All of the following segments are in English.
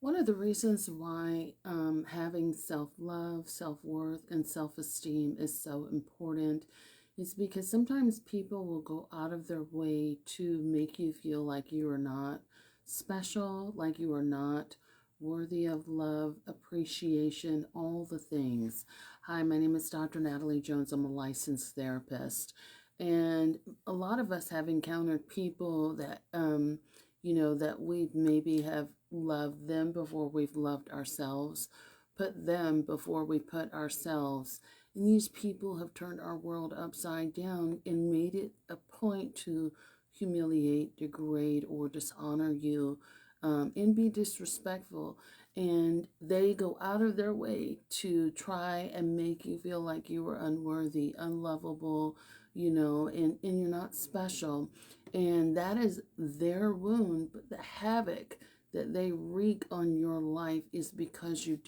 One of the reasons why having self love, self worth, and self esteem is so important is because sometimes people will go out of their way to make you feel like you are not special, like you are not worthy of love, appreciation, all the things. Hi, my name is Dr. Natalie Jones. I'm a licensed therapist. And a lot of us have encountered people that, that we maybe have loved them before we've loved ourselves, put them before we put ourselves. And these people have turned our world upside down and made it a point to humiliate, degrade, or dishonor you, and be disrespectful. And they go out of their way to try and make you feel like you are unworthy, unlovable, and you're not special. And that is their wound, but the havoc that they wreak on your life is because you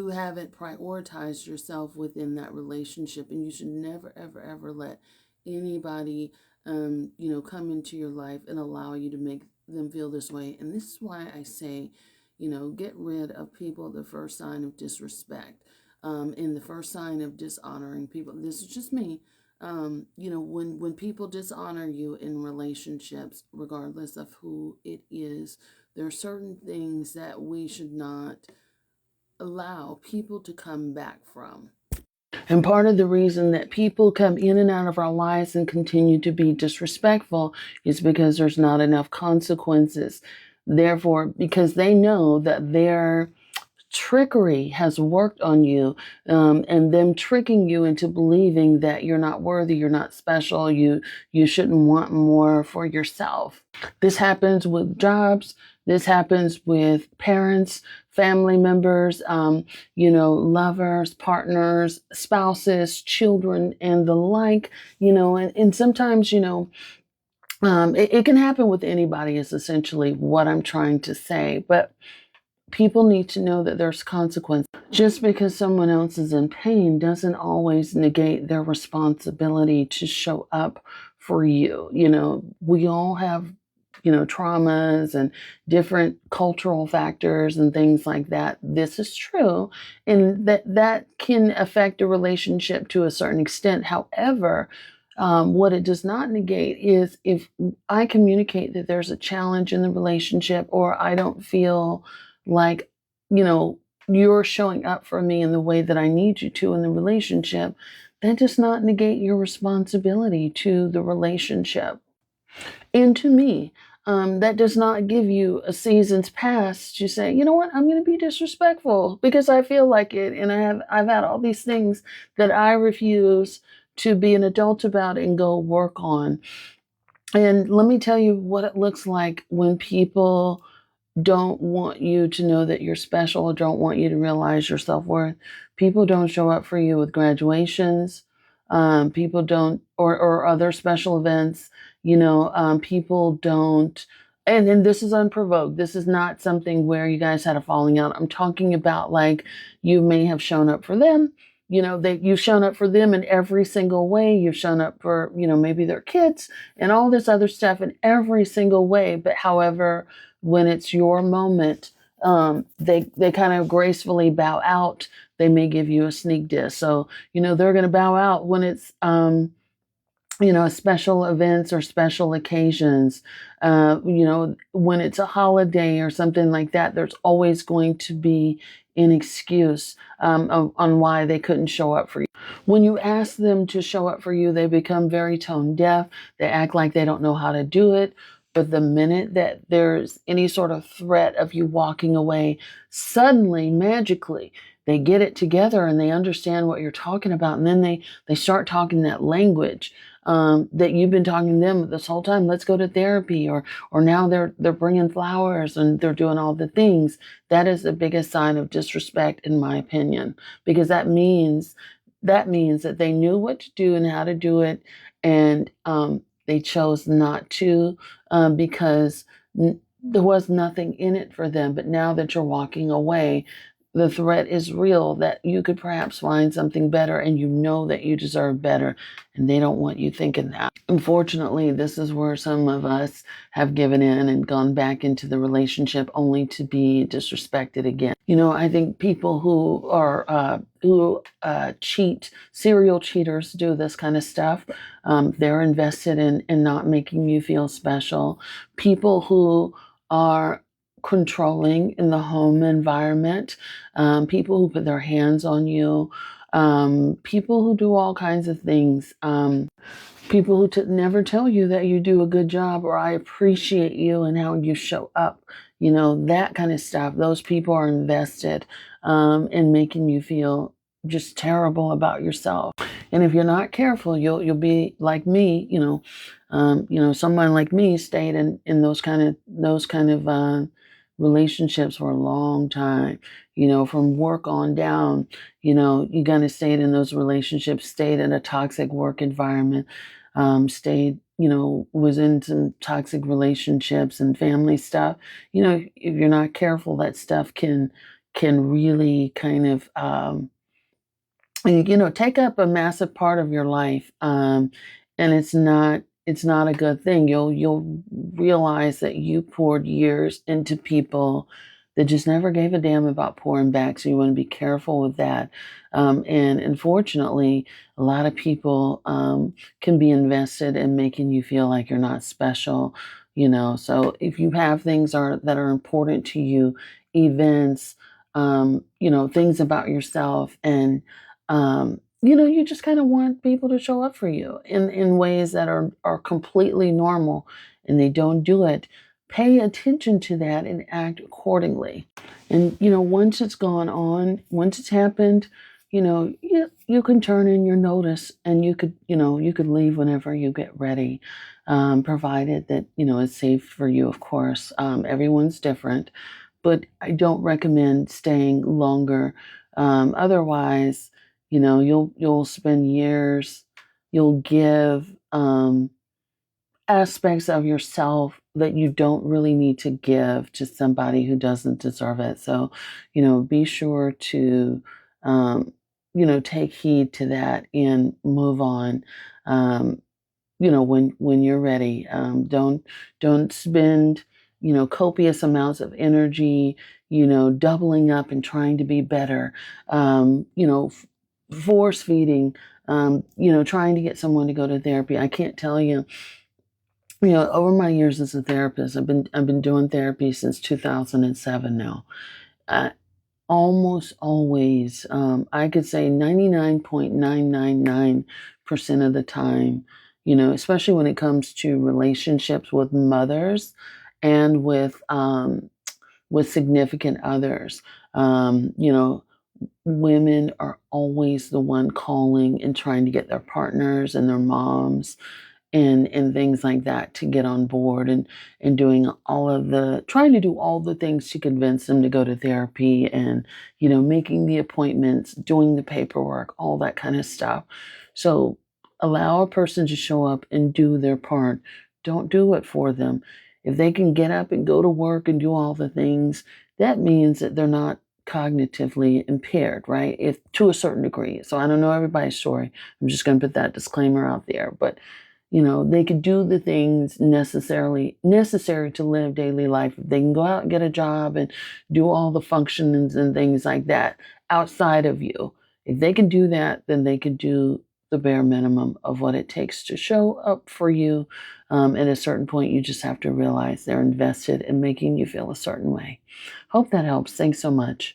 haven't prioritized yourself within that relationship. And you should never ever ever let anybody come into your life and allow you to make them feel this way. And this is why I say, get rid of people, the first sign of disrespect, and the first sign of dishonoring people. This is just me. When people dishonor you in relationships, regardless of who it is, there are certain things that we should not allow people to come back from. And part of the reason that people come in and out of our lives and continue to be disrespectful is because there's not enough consequences. Therefore, because they know that their trickery has worked on you, and them tricking you into believing that you're not worthy, you're not special, you shouldn't want more for yourself. This happens with jobs. This happens with parents, family members, lovers, partners, spouses, children, and the like. And sometimes, it can happen with anybody, is essentially what I'm trying to say. But people need to know that there's consequence. Just because someone else is in pain doesn't always negate their responsibility to show up for you. We all have, traumas and different cultural factors and things like that. This is true. And that can affect a relationship to a certain extent. However, what it does not negate is if I communicate that there's a challenge in the relationship, or I don't feel like, you're showing up for me in the way that I need you to in the relationship, that does not negate your responsibility to the relationship and to me. That does not give you a season's pass to say, you know what, I'm going to be disrespectful because I feel like it, and I've had all these things that I refuse to be an adult about and go work on. And let me tell you what it looks like when people don't want you to know that you're special, or don't want you to realize your self-worth. People don't show up for you with graduations. People don't, or other special events. People don't, and then this is unprovoked. This is not something where you guys had a falling out. I'm talking about, like, you may have shown up for them. That you've shown up for them in every single way. You've shown up for, maybe their kids and all this other stuff in every single way. But however, when it's your moment, they kind of gracefully bow out. They may give you a sneak diss. So, they're going to bow out when it's, special events or special occasions. When it's a holiday or something like that, there's always going to be an excuse on why they couldn't show up for you. When you ask them to show up for you, they become very tone deaf. They act like they don't know how to do it. But the minute that there's any sort of threat of you walking away, suddenly, magically, they get it together and they understand what you're talking about. And then they start talking that language that you've been talking to them this whole time. Let's go to therapy, or now they're bringing flowers and they're doing all the things. That is the biggest sign of disrespect, in my opinion, because that means that they knew what to do and how to do it, and they chose not to, because there was nothing in it for them. But now that you're walking away, the threat is real, that you could perhaps find something better and you know that you deserve better, and they don't want you thinking that. Unfortunately, this is where some of us have given in and gone back into the relationship only to be disrespected again. I think people who cheat, serial cheaters, do this kind of stuff. They're invested in not making you feel special. People who are controlling in the home environment, people who put their hands on you, people who do all kinds of things. People who never tell you that you do a good job, or I appreciate you and how you show up, that kind of stuff. Those people are invested in making you feel just terrible about yourself. And if you're not careful, you'll be like me. Someone like me stayed in those kind of relationships for a long time. From work on down. You kind of stayed in those relationships, stayed in a toxic work environment, stayed, was in some toxic relationships and family stuff. If you're not careful, that stuff can really kind of take up a massive part of your life, and it's not a good thing. You'll realize that you poured years into people that just never gave a damn about pouring back. So you want to be careful with that. And unfortunately, a lot of people can be invested in making you feel like you're not special. So if you have things that are important to you, events, things about yourself, and you just kind of want people to show up for you in ways that are completely normal, and they don't do it. Pay attention to that and act accordingly. And once it's gone on, once it's happened, you can turn in your notice, and you could leave whenever you get ready, provided that it's safe for you, of course. Everyone's different, but I don't recommend staying longer. Otherwise, you'll spend years, you'll give aspects of yourself that you don't really need to give to somebody who doesn't deserve it. So, be sure to take heed to that and move on. When you're ready. Don't spend copious amounts of energy, doubling up and trying to be better. Force feeding. Trying to get someone to go to therapy. I can't tell you. Over my years as a therapist, I've been doing therapy since 2007 now. Uh, Almost always, I could say 99.999% of the time, especially when it comes to relationships with mothers and with significant others. Women are always the one calling and trying to get their partners and their moms and things like that to get on board, and trying to do all the things to convince them to go to therapy, and making the appointments, doing the paperwork, all that kind of stuff. So allow a person to show up and do their part. Don't do it for them. If they can get up and go to work and do all the things, that means that they're not cognitively impaired, right? If to a certain degree. So I don't know everybody's story. I'm just going to put that disclaimer out there, but they could do the things necessary to live daily life. If they can go out and get a job and do all the functions and things like that outside of you, if they can do that, then they could do the bare minimum of what it takes to show up for you. At a certain point, you just have to realize they're invested in making you feel a certain way. Hope that helps. Thanks so much.